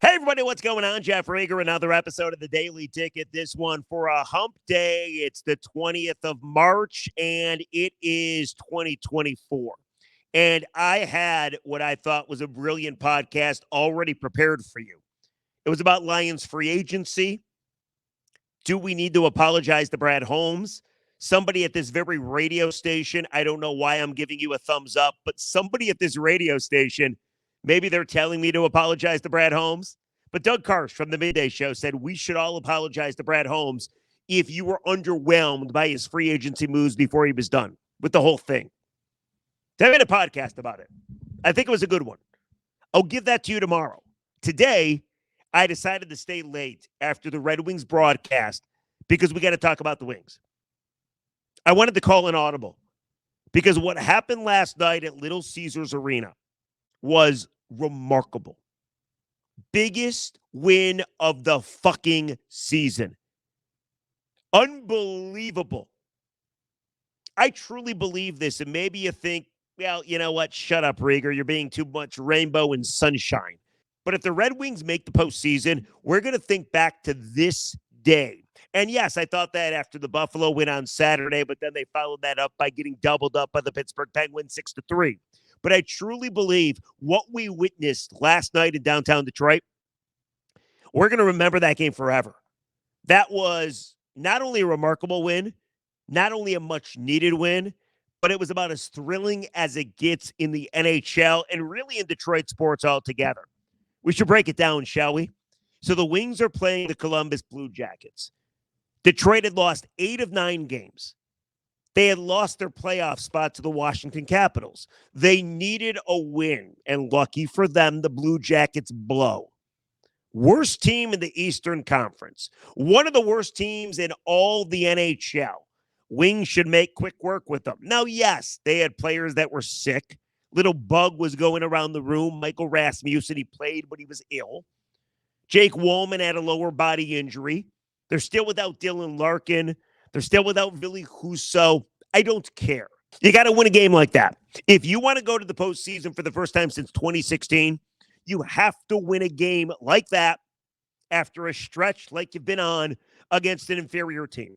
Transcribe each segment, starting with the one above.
Hey, everybody, what's going on? Jeff Rager, another episode of the Daily Ticket. This one for a hump day. It's the 20th of March, and it is 2024. And I had what I thought was a brilliant podcast already prepared for you. It was about Lions free agency. Do we need to apologize to Brad Holmes? Somebody at this very radio station, I don't know why I'm giving you a thumbs up, but somebody at this radio station, maybe they're telling me to apologize to Brad Holmes. But Doug Karsh from the Midday Show said we should all apologize to Brad Holmes if you were underwhelmed by his free agency moves before he was done with the whole thing. I made a podcast about it. I think it was a good one. I'll give that to you tomorrow. Today, I decided to stay late after the Red Wings broadcast because we got to talk about the Wings. I wanted to call an audible because what happened last night at Little Caesars Arena was remarkable. Biggest win of the fucking season. Unbelievable. I truly believe this, and maybe you think, well, you know what? Shut up, Rieger. You're being too much rainbow and sunshine. But if the Red Wings make the postseason, we're going to think back to this day. And yes, I thought that after the Buffalo win on Saturday, but then they followed that up by getting doubled up by the Pittsburgh Penguins 6-3. But I truly believe what we witnessed last night in downtown Detroit, we're going to remember that game forever. That was not only a remarkable win, not only a much-needed win, but it was about as thrilling as it gets in the NHL and really in Detroit sports altogether. We should break it down, shall we? So the Wings are playing the Columbus Blue Jackets. Detroit had lost 8 of 9 games. They had lost their playoff spot to the Washington Capitals. They needed a win, and lucky for them, the Blue Jackets blow. Worst team in the Eastern Conference. One of the worst teams in all the NHL. Wings should make quick work with them. Now, yes, they had players that were sick. Little bug was going around the room. Michael Rasmussen, he played, but he was ill. Jake Woolman had a lower body injury. They're still without Dylan Larkin. They're still without Ville Husso. I don't care. You got to win a game like that. If you want to go to the postseason for the first time since 2016, you have to win a game like that after a stretch like you've been on against an inferior team.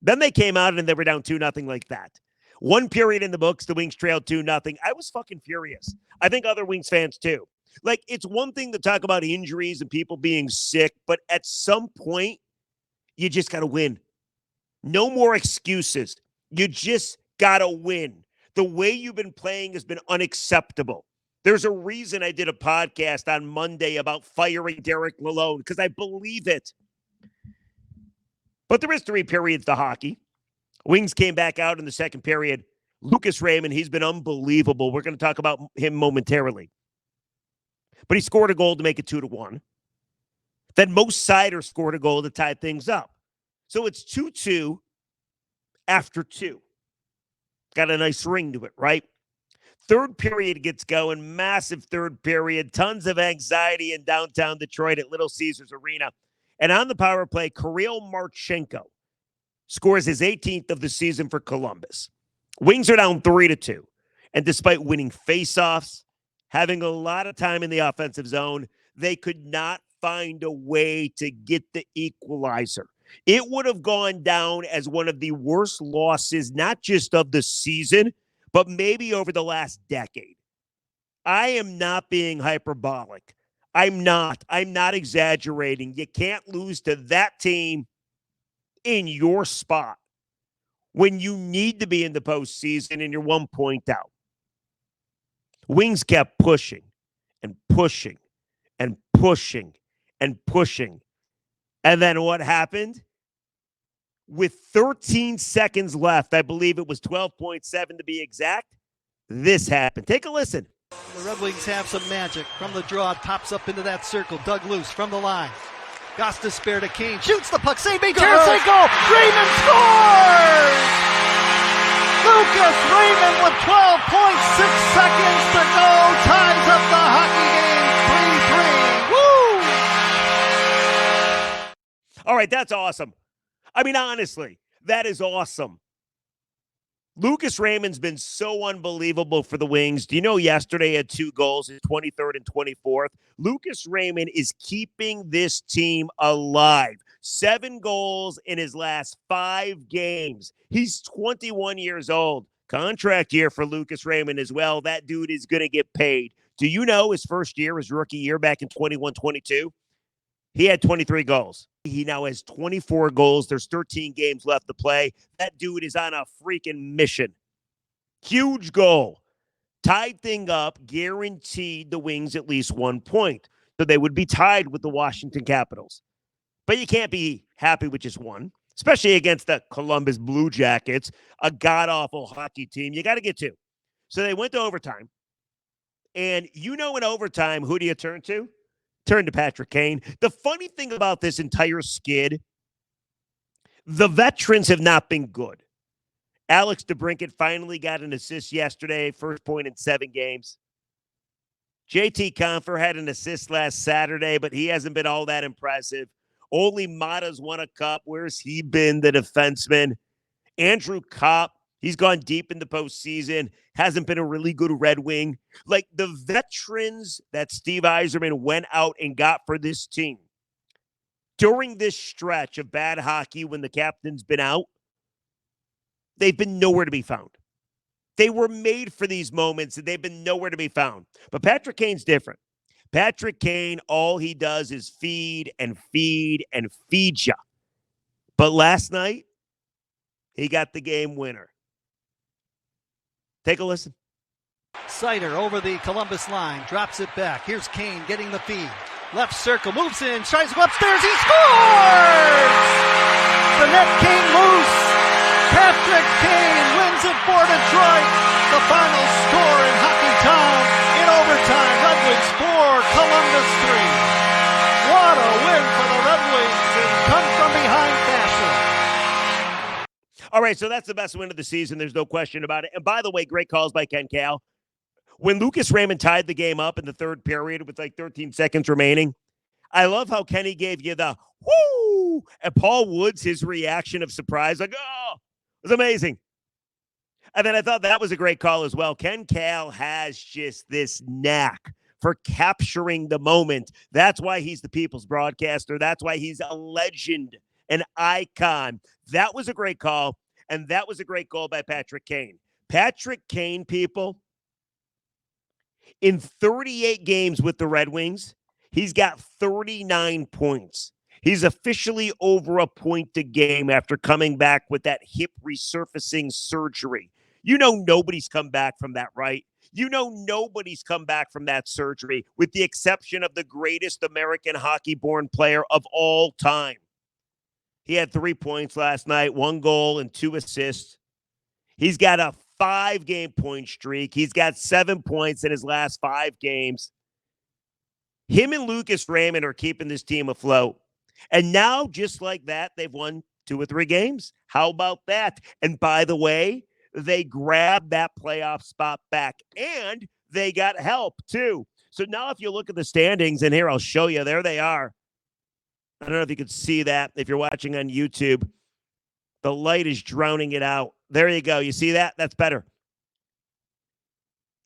Then they came out and they were down 2-0 like that. One period in the books, the Wings trailed 2-0. I was fucking furious. I think other Wings fans too. Like, it's one thing to talk about injuries and people being sick, but at some point, you just got to win. No more excuses. You just got to win. The way you've been playing has been unacceptable. There's a reason I did a podcast on Monday about firing Derek Lalonde, because I believe it. But there is 3 periods to hockey. Wings came back out in the second period. Lucas Raymond, he's been unbelievable. We're going to talk about him momentarily. But he scored a goal to make it 2-1. Then Mo Seider scored a goal to tie things up. So it's 2-2 after 2. Got a nice ring to it, right? Third period gets going. Massive third period. Tons of anxiety in downtown Detroit at Little Caesars Arena. And on the power play, Kirill Marchenko scores his 18th of the season for Columbus. Wings are down 3-2. And despite winning faceoffs, having a lot of time in the offensive zone, they could not find a way to get the equalizer. It would have gone down as one of the worst losses, not just of the season, but maybe over the last decade. I am not being hyperbolic. I'm not exaggerating. You can't lose to that team in your spot when you need to be in the postseason and you're 1 point out. Wings kept pushing and pushing and pushing and pushing. And then what happened? With 13 seconds left, I believe it was 12.7 to be exact, this happened. Take a listen. The Red Wings have some magic. From the draw, tops up into that circle. Dug loose from the line. Goss to spare to Kane. Shoots the puck. Save made. Tarasenko. Raymond scores! Lucas Raymond with 12.6 seconds to go. Ties up the hockey game 3-3. Woo! All right, that's awesome. I mean, honestly, that is awesome. Lucas Raymond's been so unbelievable for the Wings. Do you know yesterday he had 2 goals, his 23rd and 24th? Lucas Raymond is keeping this team alive. 7 goals in his last 5 games. He's 21 years old. Contract year for Lucas Raymond as well. That dude is going to get paid. Do you know his first year, his rookie year back in 21-22? He had 23 goals. He now has 24 goals. There's 13 games left to play. That dude is on a freaking mission. Huge goal. Tied thing up, guaranteed the Wings at least 1 point. So they would be tied with the Washington Capitals. But you can't be happy with just one, especially against the Columbus Blue Jackets, a god-awful hockey team. You got to get 2. So they went to overtime. And you know in overtime, who do you turn to? Turn to Patrick Kane. The funny thing about this entire skid, the veterans have not been good. Alex DeBrincat finally got an assist yesterday, first point in 7 games. JT Compher had an assist last Saturday, but he hasn't been all that impressive. Only Mata's won a cup. Where's he been, the defenseman? Andrew Kopp, he's gone deep in the postseason, hasn't been a really good Red Wing. Like the veterans that Steve Yzerman went out and got for this team during this stretch of bad hockey when the captain's been out, they've been nowhere to be found. They were made for these moments, and they've been nowhere to be found. But Patrick Kane's different. Patrick Kane, all he does is feed and feed and feed you. But last night, he got the game winner. Take a listen. Sider over the Columbus line, drops it back. Here's Kane getting the feed. Left circle, moves in, tries to go upstairs, he scores! The net came loose. Patrick Kane wins it for Detroit. The final score in Hockey Town in overtime. Red Wings 4, Columbus 3. What a win for the Red Wings in come-from-behind fashion. All right, so that's the best win of the season. There's no question about it. And by the way, great calls by Ken Kale. When Lucas Raymond tied the game up in the third period with like 13 seconds remaining, I love how Kenny gave you the whoo, and Paul Woods, his reaction of surprise, like, oh, it was amazing. And then I thought that was a great call as well. Ken Kale has just this knack for capturing the moment. That's why he's the people's broadcaster. That's why he's a legend, an icon. That was a great call, and that was a great goal by Patrick Kane. Patrick Kane, people, in 38 games with the Red Wings, he's got 39 points. He's officially over a point a game after coming back with that hip resurfacing surgery. You know nobody's come back from that, right? You know nobody's come back from that surgery, with the exception of the greatest American hockey-born player of all time. He had 3 points last night, 1 goal and 2 assists. He's got a 5-game point streak. He's got 7 points in his last 5 games. Him and Lucas Raymond are keeping this team afloat. And now, just like that, they've won 2 or 3 games. How about that? And by the way, they grabbed that playoff spot back, and they got help too. So now if you look at the standings, and here I'll show you, there they are. I don't know if you could see that if you're watching on YouTube. The light is drowning it out. There you go. You see that? That's better.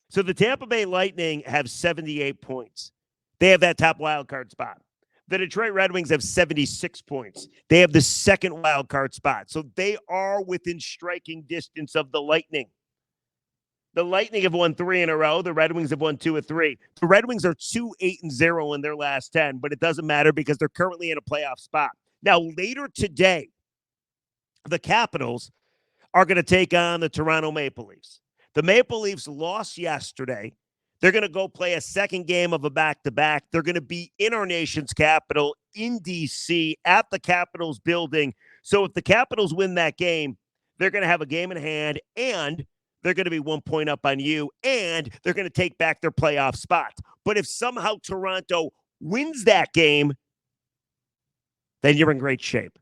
So the Tampa Bay Lightning have 78 points. They have that top wild card spot. The Detroit Red Wings have 76 points. They have the second wild card spot. So they are within striking distance of the Lightning. The Lightning have won 3 in a row. The Red Wings have won 2 or 3. The Red Wings are 2-8-0 in their last 10, but it doesn't matter because they're currently in a playoff spot. Now, later today, the Capitals are going to take on the Toronto Maple Leafs. The Maple Leafs lost yesterday. They're going to go play a second game of a back-to-back. They're going to be in our nation's capital, in D.C., at the Capitals building. So if the Capitals win that game, they're going to have a game in hand, and they're going to be 1 point up on you, and they're going to take back their playoff spot. But if somehow Toronto wins that game, then you're in great shape,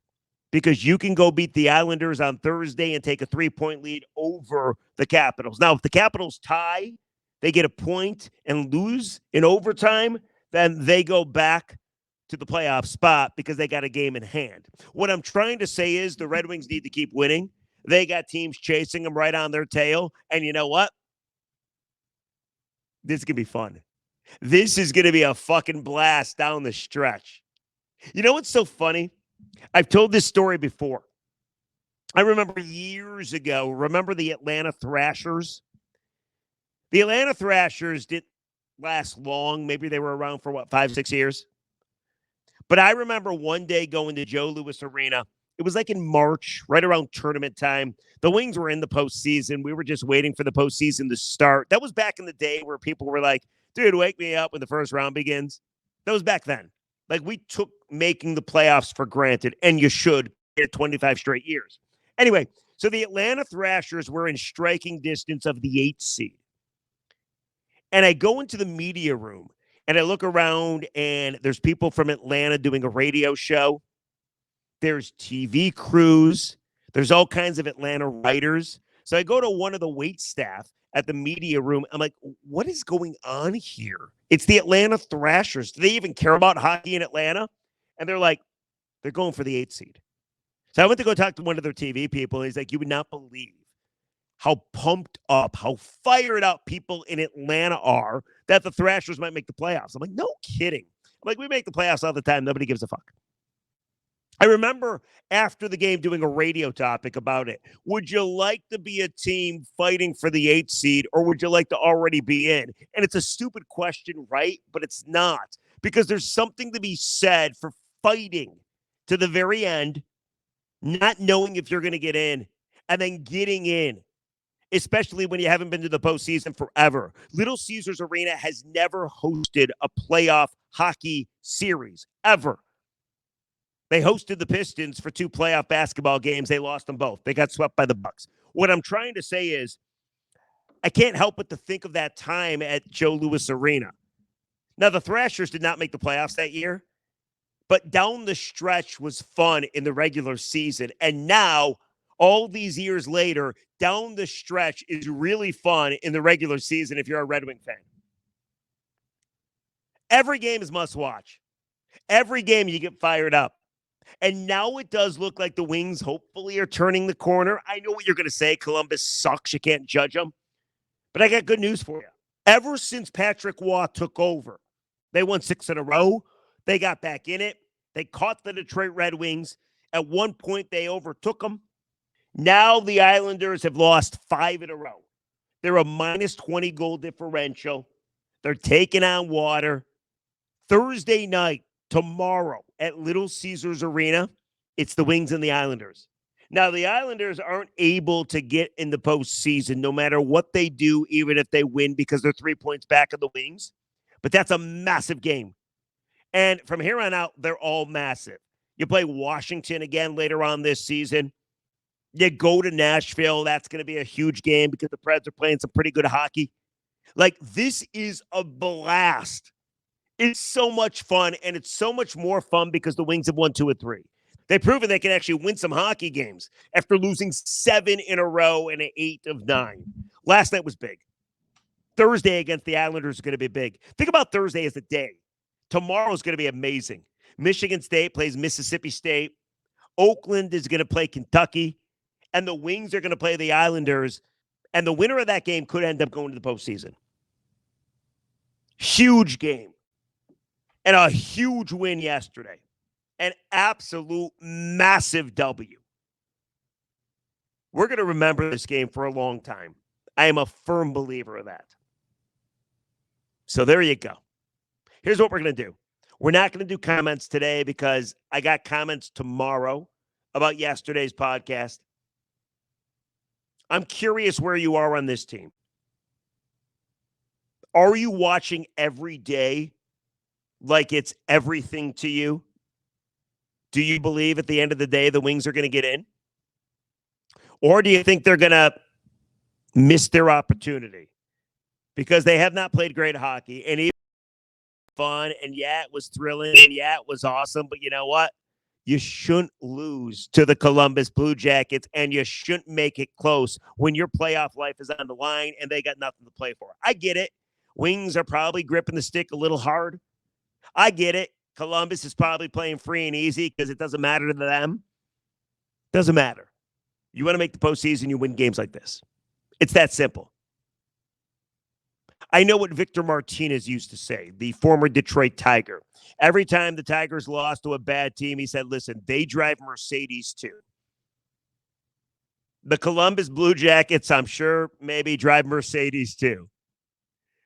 because you can go beat the Islanders on Thursday and take a 3-point lead over the Capitals. Now, if the Capitals tie, they get a point and lose in overtime, then they go back to the playoff spot because they got a game in hand. What I'm trying to say is the Red Wings need to keep winning. They got teams chasing them right on their tail. And you know what? This is going to be fun. This is going to be a fucking blast down the stretch. You know what's so funny? I've told this story before. I remember years ago, remember the Atlanta Thrashers? The Atlanta Thrashers didn't last long. Maybe they were around for, 5-6 years? But I remember one day going to Joe Louis Arena. It was like in March, right around tournament time. The Wings were in the postseason. We were just waiting for the postseason to start. That was back in the day where people were like, dude, wake me up when the first round begins. That was back then. Like, we took making the playoffs for granted, and you should at 25 straight years. Anyway, so the Atlanta Thrashers were in striking distance of the 8th seed. And I go into the media room, and I look around, and there's people from Atlanta doing a radio show. There's TV crews. There's all kinds of Atlanta writers. So I go to one of the wait staff at the media room. I'm like, what is going on here? It's the Atlanta Thrashers. Do they even care about hockey in Atlanta? And they're like, they're going for the 8th seed. So I went to go talk to one of their TV people. And he's like, you would not believe how pumped up, how fired up people in Atlanta are that the Thrashers might make the playoffs. I'm like, no kidding. I'm like, we make the playoffs all the time. Nobody gives a fuck. I remember after the game doing a radio topic about it. Would you like to be a team fighting for the 8th seed, or would you like to already be in? And it's a stupid question, right? But it's not, because there's something to be said for fighting to the very end, not knowing if you're going to get in, and then getting in, especially when you haven't been to the postseason forever. Little Caesars Arena has never hosted a playoff hockey series, ever. They hosted the Pistons for 2 playoff basketball games. They lost them both. They got swept by the Bucks. What I'm trying to say is, I can't help but to think of that time at Joe Louis Arena. Now, the Thrashers did not make the playoffs that year, but down the stretch was fun in the regular season. And now, all these years later, down the stretch is really fun in the regular season if you're a Red Wing fan. Every game is must watch. Every game you get fired up. And now it does look like the Wings hopefully are turning the corner. I know what you're going to say. Columbus sucks. You can't judge them. But I got good news for you. Ever since Patrick Kane took over, they won 6 in a row. They got back in it. They caught the Detroit Red Wings. At one point, they overtook them. Now the Islanders have lost 5 in a row. They're a minus 20 goal differential. They're taking on water. Thursday night, tomorrow at Little Caesars Arena, it's the Wings and the Islanders. Now, the Islanders aren't able to get in the postseason no matter what they do, even if they win, because they're 3 points back of the Wings. But that's a massive game. And from here on out, they're all massive. You play Washington again later on this season. You go to Nashville. That's going to be a huge game because the Preds are playing some pretty good hockey. Like, this is a blast. It's so much fun, and it's so much more fun because the Wings have won 2 of 3. They've proven they can actually win some hockey games after losing 7 in a row and an 8 of 9. Last night was big. Thursday against the Islanders is going to be big. Think about Thursday as a day. Tomorrow is going to be amazing. Michigan State plays Mississippi State. Oakland is going to play Kentucky. And the Wings are going to play the Islanders. And the winner of that game could end up going to the postseason. Huge game. And a huge win yesterday. An absolute massive W. We're going to remember this game for a long time. I am a firm believer of that. So there you go. Here's what we're going to do. We're not going to do comments today because I got comments tomorrow about yesterday's podcast. I'm curious where you are on this team. Are you watching every day like it's everything to you? Do you believe at the end of the day the Wings are going to get in? Or do you think they're going to miss their opportunity? Because they have not played great hockey. And even fun, and yeah, it was thrilling, and yeah, it was awesome. But you know what? You shouldn't lose to the Columbus Blue Jackets, and you shouldn't make it close when your playoff life is on the line and they got nothing to play for. I get it. Wings are probably gripping the stick a little hard. I get it. Columbus is probably playing free and easy because it doesn't matter to them. Doesn't matter. You want to make the postseason, you win games like this. It's that simple. I know what Victor Martinez used to say, the former Detroit Tiger. Every time the Tigers lost to a bad team, he said, listen, they drive Mercedes too. The Columbus Blue Jackets, I'm sure, maybe drive Mercedes too.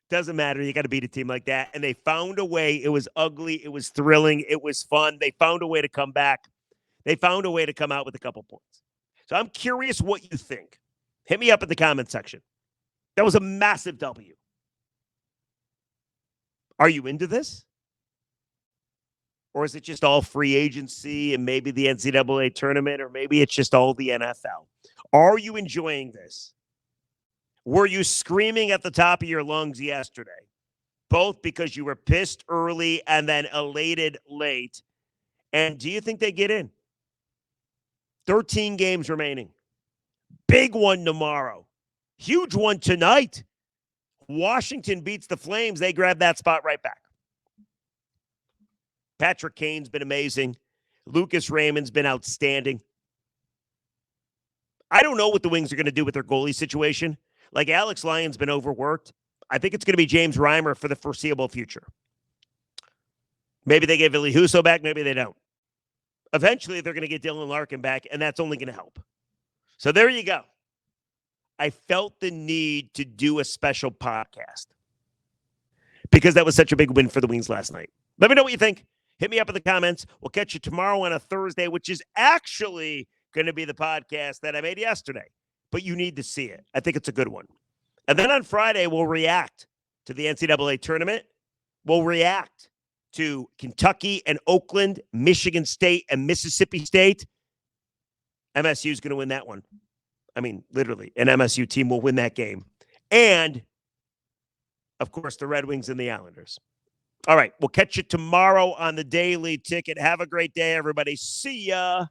Doesn't matter. You got to beat a team like that. And they found a way. It was ugly. It was thrilling. It was fun. They found a way to come back. They found a way to come out with a couple points. So I'm curious what you think. Hit me up in the comment section. That was a massive W. Are you into this? Or is it just all free agency and maybe the NCAA tournament, or maybe it's just all the NFL? Are you enjoying this? Were you screaming at the top of your lungs yesterday, both because you were pissed early and then elated late? And do you think they get in? 13 games remaining. Big one tomorrow. Huge one tonight. Washington beats the Flames. They grab that spot right back. Patrick Kane's been amazing. Lucas Raymond's been outstanding. I don't know what the Wings are going to do with their goalie situation. Like, Alex Lyon's been overworked. I think it's going to be James Reimer for the foreseeable future. Maybe they get Ville Husso back. Maybe they don't. Eventually, they're going to get Dylan Larkin back, and that's only going to help. So there you go. I felt the need to do a special podcast because that was such a big win for the Wings last night. Let me know what you think. Hit me up in the comments. We'll catch you tomorrow on a Thursday, which is actually going to be the podcast that I made yesterday. But you need to see it. I think it's a good one. And then on Friday, we'll react to the NCAA tournament. We'll react to Kentucky and Oakland, Michigan State and Mississippi State. MSU is going to win that one. I mean, literally, an MSU team will win that game. And, of course, the Red Wings and the Islanders. All right, we'll catch you tomorrow on the Daily Ticket. Have a great day, everybody. See ya.